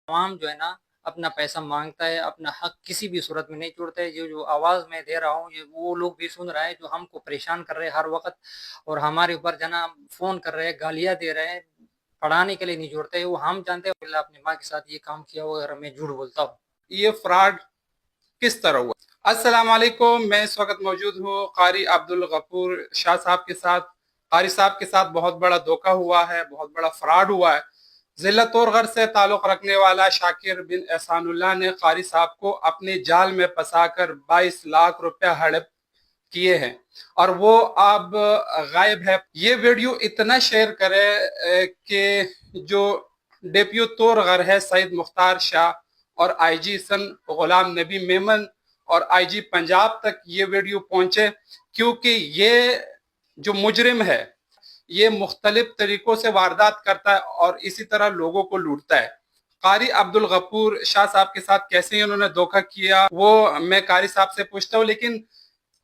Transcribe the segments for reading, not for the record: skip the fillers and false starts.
عوام جو ہے نا اپنا پیسہ مانگتا ہے، اپنا حق کسی بھی صورت میں نہیں چھوڑتا ہے۔ جو آواز میں دے رہا ہوں یہ وہ لوگ بھی سن رہے ہیں جو ہم کو پریشان کر رہے ہیں ہر وقت، اور ہمارے اوپر جنا فون کر رہے ہیں، گالیاں دے رہے ہیں، پڑھانے کے لیے نہیں جوڑتے۔ وہ ہم جانتے ہیں اللہ اپنی ماں کے ساتھ یہ کام کیا ہوا، اگر میں جھوٹ بولتا ہوں۔ یہ فراڈ کس طرح ہوا؟ السلام علیکم، میں اس وقت موجود ہوں قاری عبدالغفور شاہ صاحب کے ساتھ۔ قاری صاحب کے ساتھ بہت بڑا دھوکہ ہوا ہے، بہت بڑا فراڈ ہوا ہے۔ ضلع طور غر سے تعلق رکھنے والا شاکر بن احسان اللہ نے قاری صاحب کو اپنے جال میں پھنسا کر 22 لاکھ روپے ہڑپ کیے ہیں، اور وہ اب غائب ہے۔ یہ ویڈیو اتنا شیئر کرے کہ جو ڈیپیو طور غر ہے سعید مختار شاہ اور آئی جی سن غلام نبی میمن اور آئی جی پنجاب تک یہ ویڈیو پہنچے، کیونکہ یہ جو مجرم ہے یہ مختلف طریقوں سے واردات کرتا ہے اور اسی طرح لوگوں کو لوٹتا ہے۔ قاری عبدالغفور شاہ صاحب کے ساتھ کیسے انہوں نے دھوکہ کیا وہ میں قاری صاحب سے پوچھتا ہوں، لیکن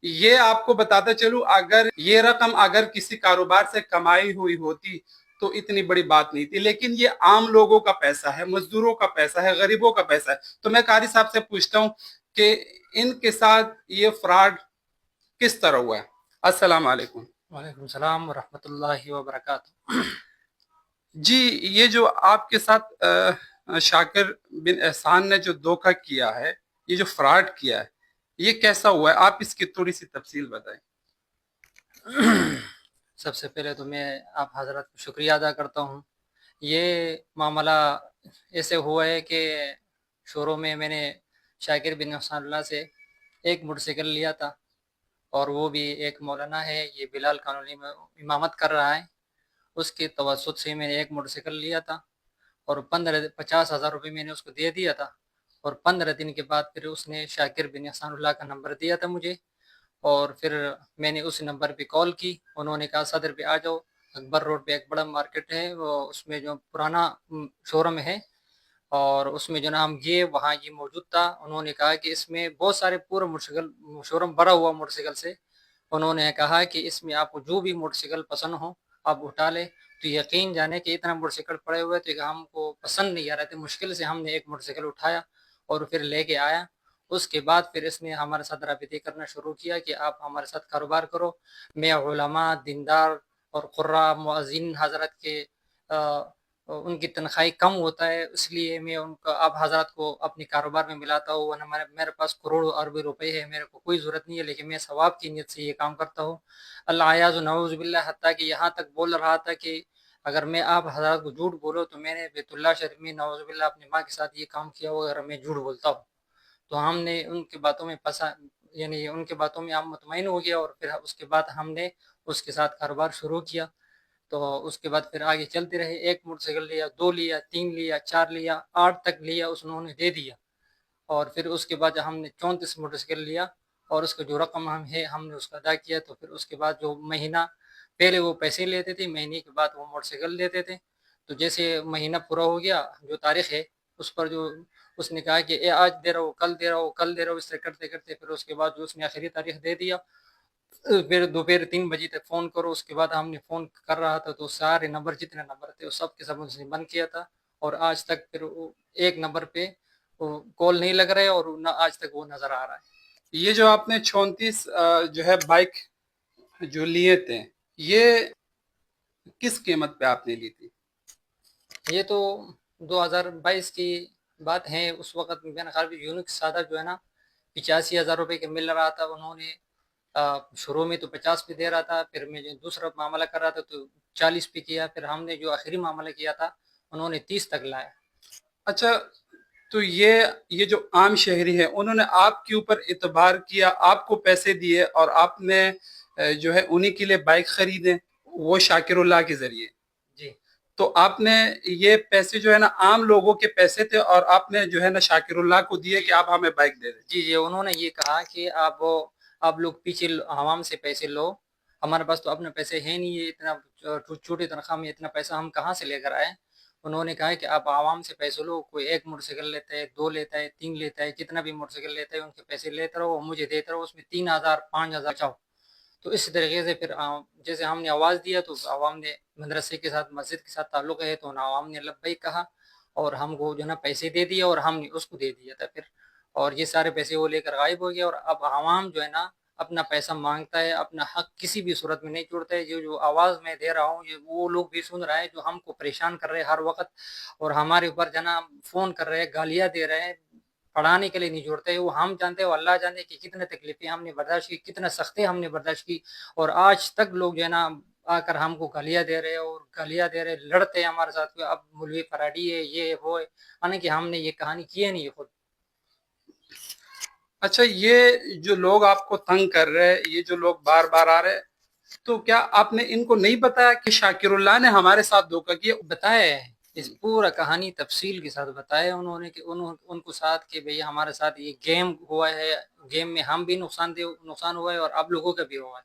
یہ آپ کو بتاتا چلوں اگر یہ رقم اگر کسی کاروبار سے کمائی ہوئی ہوتی تو اتنی بڑی بات نہیں تھی، لیکن یہ عام لوگوں کا پیسہ ہے، مزدوروں کا پیسہ ہے، غریبوں کا پیسہ ہے۔ تو میں قاری صاحب سے پوچھتا ہوں کہ ان کے ساتھ یہ فراڈ کس طرح ہوا ہے۔ السلام علیکم۔ وعلیکم السلام ورحمۃ اللہ وبرکاتہ۔ جی، یہ جو آپ کے ساتھ شاکر بن احسان نے جو دھوکہ کیا ہے، یہ جو فراڈ کیا ہے، یہ کیسا ہوا ہے؟ آپ اس کی تھوڑی سی تفصیل بتائیں۔ سب سے پہلے تو میں آپ حضرت کو شکریہ ادا کرتا ہوں۔ یہ معاملہ ایسے ہوا ہے کہ شروع میں نے شاکر بن احسان اللہ سے ایک موٹر سائیکل لیا تھا، اور وہ بھی ایک مولانا ہے، یہ بلال کالونی میں امامت کر رہا ہے، اس کے توسط سے میں نے ایک موٹر سائیکل لیا تھا، اور 50,000 روپے میں نے اس کو دے دیا تھا، اور 15 دن کے بعد پھر اس نے شاکر بن احسان اللہ کا نمبر دیا تھا مجھے، اور پھر میں نے اس نمبر پہ کال کی۔ انہوں نے کہا صدر پہ آ جاؤ، اکبر روڈ پہ ایک بڑا مارکیٹ ہے، وہ اس میں جو پرانا شو روم ہے، اور اس میں جو نا ہم گئے وہاں یہ موجود تھا۔ انہوں نے کہا کہ اس میں بہت سارے پورا موٹر سائیکل شو روم بھرا ہوا موٹر سائیکل سے۔ انہوں نے کہا کہ اس میں آپ کو جو بھی موٹر سائیکل پسند ہو آپ اٹھا لیں۔ تو یقین جانے کہ اتنا موٹر سائیکل پڑے ہوئے تو ہم کو پسند نہیں آ رہے تھے، مشکل سے ہم نے ایک موٹر سائیکل اٹھایا اور پھر لے کے آیا۔ اس کے بعد پھر اس نے ہمارے ساتھ رابطے کرنا شروع کیا کہ آپ ہمارے ساتھ کاروبار کرو۔ میں علماء، دیندار اور قراء مؤذن حضرت کے ان کی تنخواہ کم ہوتا ہے، اس لیے میں ان کا آپ حضرات کو اپنے کاروبار میں ملاتا ہوں، ورنہ میرے پاس کروڑوں اربوں روپے ہے، میرے کو کوئی ضرورت نہیں ہے، لیکن میں ثواب کی نیت سے یہ کام کرتا ہوں۔ اللہ عیاذ و نعوذ باللہ، حتیٰ کہ یہاں تک بول رہا تھا کہ اگر میں آپ حضرات کو جھوٹ بولو تو میں نے بیت اللہ شریف میں نعوذ باللہ اپنی ماں کے ساتھ یہ کام کیا ہوا اگر میں جھوٹ بولتا ہوں۔ تو ہم نے ان کی باتوں میں یعنی ان کی باتوں میں ہم مطمئن ہو گیا، اور پھر اس کے بعد ہم نے اس کے ساتھ کاروبار شروع کیا۔ تو اس کے بعد پھر آگے چلتے رہے، ایک موٹر سائیکل لیا، 2 لیا، 3 لیا، 4 لیا، 8 تک لیا، انہوں نے دے دیا۔ اور پھر اس کے بعد ہم نے 34 موٹر سائیکل لیا، اور اس کا جو رقم ہم نے اس کا ادا کیا۔ تو پھر اس کے بعد جو مہینہ پہلے وہ پیسے لیتے تھے، مہینے کے بعد وہ موٹر سائیکل دیتے تھے۔ تو جیسے مہینہ پورا ہو گیا، جو تاریخ ہے اس پر جو اس نے کہا کہ اے آج دے رہا ہوں، کل دے رہا ہوں، کل دے رہا ہوں، اس طرح کرتے کرتے پھر اس کے بعد جو اس نے آخری تاریخ دے دیا۔ پھر دوپہر 3 بجے تک فون کرو، اس کے بعد ہم نے فون کر رہا تھا تو سارے نمبر جتنے نمبر تھے وہ سب کے سب اس نے بند کیا تھا، اور آج تک پھر وہ ایک نمبر پہ کال نہیں لگ رہے، اور نہ آج تک وہ نظر آ رہا ہے۔ یہ جو آپ نے 34 جو ہے بائک جو لیے تھے، یہ کس قیمت پہ آپ نے لی تھی؟ یہ تو 2022 کی بات ہے۔ اس وقت میرا خیال یونک سادہ جو ہے نا 85,000 روپے کے مل رہا تھا۔ انہوں نے شروع میں تو 50 پہ دے رہا تھا، پھر میں جو دوسرا معاملہ کر رہا تھا تو 40 پہ کیا، پھر ہم نے جو آخری معاملہ کیا تھا انہوں نے 30 تک لایا۔ اچھا، تو یہ جو عام شہری ہے انہوں نے آپ کے اوپر اعتبار کیا، آپ کو پیسے دیے، اور آپ نے جو ہے انہی کے لیے بائک خریدے، وہ شاکر اللہ کے ذریعے۔ جی تو آپ نے یہ پیسے جو ہے نا عام لوگوں کے پیسے تھے، اور آپ نے جو ہے نا شاکر اللہ کو دیے کہ آپ ہمیں بائک دے دیں۔ جی انہوں نے یہ کہا کہ آپ لوگ پیچھے عوام سے پیسے لو، ہمارے پاس تو اپنے پیسے ہیں نہیں، یہ اتنا چھوٹی تنخواہ میں اتنا پیسہ ہم کہاں سے لے کر آئے۔ انہوں نے کہا کہ آپ عوام سے پیسے لو، کوئی ایک موٹر سائیکل لیتا ہے، 2 لیتا ہے، 3 لیتا ہے، جتنا بھی موٹر سائیکل لیتا ہے ان کے پیسے لیتا رہو، مجھے دیتا رہو، اس میں 3,000 5,000 چاہو۔ تو اس طریقے سے پھر جیسے ہم نے آواز دیا تو عوام نے مدرسے کے ساتھ مسجد کے ساتھ تعلق ہے تو عوام نے لبیک کہا، اور ہم کو جو ہے نا پیسے دے دیے اور ہم نے اس کو دے دیا تھا پھر، اور یہ سارے پیسے وہ لے کر غائب ہو گیا، اور اب عوام جو ہے نا اپنا پیسہ مانگتا ہے، اپنا حق کسی بھی صورت میں نہیں چھوڑتا ہے۔ جو آواز میں دے رہا ہوں یہ وہ لوگ بھی سن رہا ہے جو ہم کو پریشان کر رہے ہیں ہر وقت، اور ہمارے اوپر جو ہے نا فون کر رہے ہیں، گالیاں دے رہے ہیں، پڑھانے کے لیے نہیں جوڑتے۔ وہ ہم جانتے ہیں، وہ اللہ جانتے کہ کتنے تکلیفیں ہم نے برداشت کی، کتنا سختیں ہم نے برداشت کی، اور آج تک لوگ جو ہے نا آ کر ہم کو گالیاں دے رہے ہیں، اور گالیاں دے رہے، لڑتے ہیں ہمارے ساتھ کہ اب مولوی فراڈی ہے، یہ وہ ہے، حالانکہ ہم نے یہ کہانی کی ہے نہیں خود۔ اچھا، یہ جو لوگ آپ کو تنگ کر رہے ہیں، یہ جو لوگ بار بار آ رہے ہیں، تو کیا آپ نے ان کو نہیں بتایا کہ شاکر اللہ نے ہمارے ساتھ دھوکہ کیا؟ بتایا ہے، اس پورا کہانی تفصیل کے ساتھ بتایا انہوں نے کہ ان کو ساتھ کہ بھئی ہمارے ساتھ یہ گیم ہوا ہے، گیم میں ہم بھی نقصان ہوا ہے اور آپ لوگوں کا بھی ہوا ہے،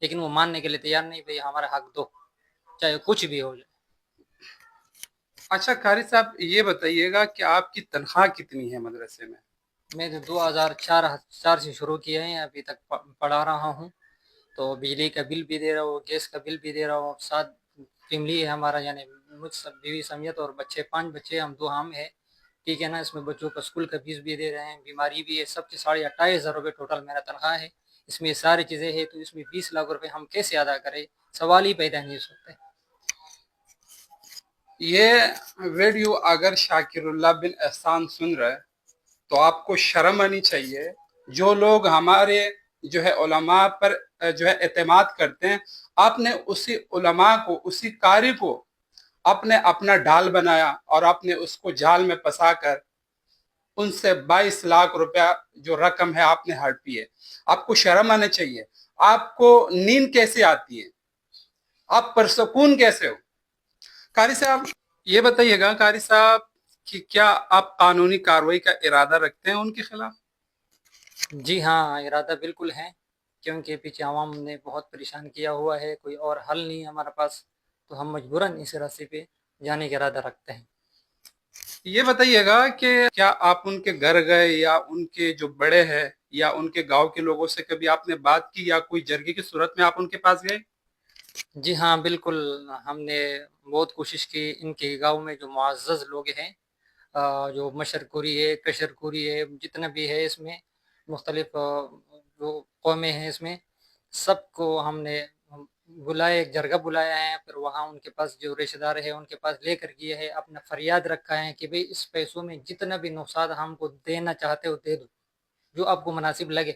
لیکن وہ ماننے کے لیے تیار نہیں، بھئی ہمارا حق دو، چاہے کچھ بھی ہو جائے۔ اچھا قاری صاحب، یہ بتائیے گا کہ آپ کی تنخواہ کتنی ہے مدرسے میں؟ میں تو 2004 سے شروع کیا ہے، ابھی تک پڑھا رہا ہوں، تو بجلی کا بل بھی دے رہا ہوں، گیس کا بل بھی دے رہا ہوں، 7 فیملی ہے ہمارا، یعنی مجھ سب بیوی سمیت، اور بچے 5 بچے، ہم 2 ہم ہیں، ٹھیک ہے نا۔ اس میں بچوں کا اسکول کا فیس بھی دے رہے ہیں، بیماری بھی ہے، سب کے 28,500 روپے ٹوٹل میرا تنخواہ ہے۔ اس میں ساری چیزیں ہیں، تو اس میں 20 لاکھ روپے ہم کیسے ادا کریں، سوال ہی پیدا نہیں ہو سکتے۔ یہ ویڈیو اگر شاکر اللہ بن احسان سن رہے تو آپ کو شرم آنی چاہیے۔ جو لوگ ہمارے جو ہے علماء پر جو ہے اعتماد کرتے ہیں، آپ نے اسی علماء کو، اسی قاری کو آپ نے اپنا ڈھال بنایا، اور آپ نے اس کو جال میں پھنسا کر ان سے 22 لاکھ روپیہ جو رقم ہے آپ نے ہڑپی ہے۔ آپ کو شرم آنا چاہیے۔ آپ کو نیند کیسے آتی ہے؟ آپ پرسکون کیسے ہو؟ قاری صاحب یہ بتائیے گا قاری صاحب کہ کیا آپ قانونی کارروائی کا ارادہ رکھتے ہیں ان کے خلاف؟ جی ہاں، ارادہ بالکل ہے، کیونکہ پیچھے عوام نے بہت پریشان کیا ہوا ہے، کوئی اور حل نہیں ہے ہمارے پاس، تو ہم مجبوراً اس راستے پہ جانے کا ارادہ رکھتے ہیں۔ یہ بتائیے گا کہ کیا آپ ان کے گھر گئے، یا ان کے جو بڑے ہیں یا ان کے گاؤں کے لوگوں سے کبھی آپ نے بات کی، یا کوئی جرگے کی صورت میں آپ ان کے پاس گئے؟ جی ہاں بالکل، ہم نے بہت کوشش کی، ان کے گاؤں میں جو معزز لوگ ہیں، جو مشرقوری ہے، کشرقوری ہے، جتنا بھی ہے اس میں مختلف جو قومیں ہیں، اس میں سب کو ہم نے بلایا، ایک جرگہ بلایا ہے، پھر وہاں ان کے پاس جو رشتہ دار ہے ان کے پاس لے کر گئے ہے، اپنا فریاد رکھا ہے کہ بھئی اس پیسوں میں جتنا بھی نقصان ہم کو دینا چاہتے ہو دے دو، جو آپ کو مناسب لگے،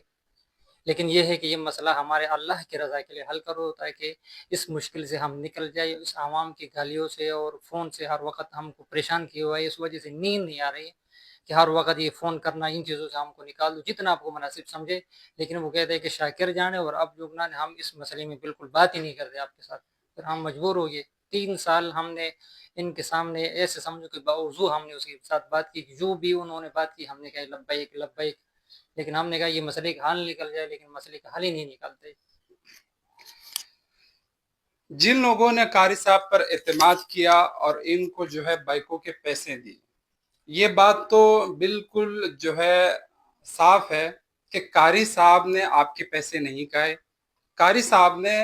لیکن یہ ہے کہ یہ مسئلہ ہمارے اللہ کی رضا کے لیے حل کرو، تاکہ اس مشکل سے ہم نکل جائے، اس عوام کی گالیوں سے اور فون سے ہر وقت ہم کو پریشان کیا ہوا ہے، اس وجہ سے نیند نہیں آ رہی ہے کہ ہر وقت یہ فون کرنا، ان چیزوں سے ہم کو نکال دو جتنا آپ کو مناسب سمجھے، لیکن وہ کہتے ہیں کہ شاکر جانے، اور اب جو ہم اس مسئلے میں بالکل بات ہی نہیں کرتے آپ کے ساتھ، پھر ہم مجبور ہو گئے۔ 3 سال ہم نے ان کے سامنے ایسے سمجھو کہ باوضو ہم نے اس کے ساتھ بات کی، جو بھی انہوں نے بات کی ہم نے کہا لبیک لبیک، لیکن ہم نے کہا یہ مسئلے کا حل نکل جائے، لیکن مسئلے کا حل ہی نہیں نکلتے۔ جن لوگوں نے قاری صاحب پر اعتماد کیا اور ان کو جو ہے بائکوں کے پیسے دی، یہ بات تو بالکل جو ہے صاف ہے کہ قاری صاحب نے آپ کے پیسے نہیں کھائے۔ قاری صاحب نے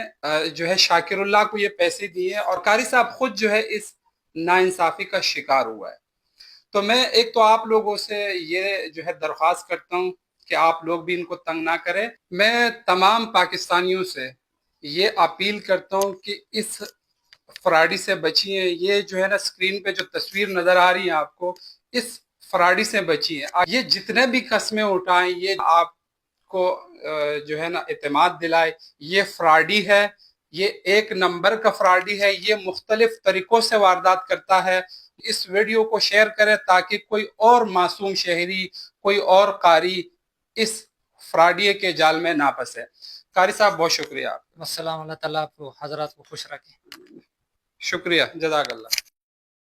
جو ہے شاکر اللہ کو یہ پیسے دیے، اور قاری صاحب خود جو ہے اس ناانصافی کا شکار ہوا ہے۔ تو میں ایک تو آپ لوگوں سے یہ جو ہے درخواست کرتا ہوں کہ آپ لوگ بھی ان کو تنگ نہ کریں۔ میں تمام پاکستانیوں سے یہ اپیل کرتا ہوں کہ اس فراڈی سے بچیے۔ یہ جو ہے نا اسکرین پہ جو تصویر نظر آ رہی ہے آپ کو، اس فراڈی سے بچیے۔ یہ جتنے بھی قسمیں اٹھائیں، یہ آپ کو جو ہے نا اعتماد دلائے، یہ فراڈی ہے، یہ ایک نمبر کا فراڈی ہے، یہ مختلف طریقوں سے واردات کرتا ہے۔ اس ویڈیو کو شیئر کریں تاکہ کوئی اور معصوم شہری، کوئی اور قاری اس فراڈی کے جال میں نہ پھنسے۔ قاری صاحب بہت شکریہ۔ السلام، اللہ تعالیٰ آپ کو حضرات کو خوش رکھے۔ شکریہ، جزاک اللہ۔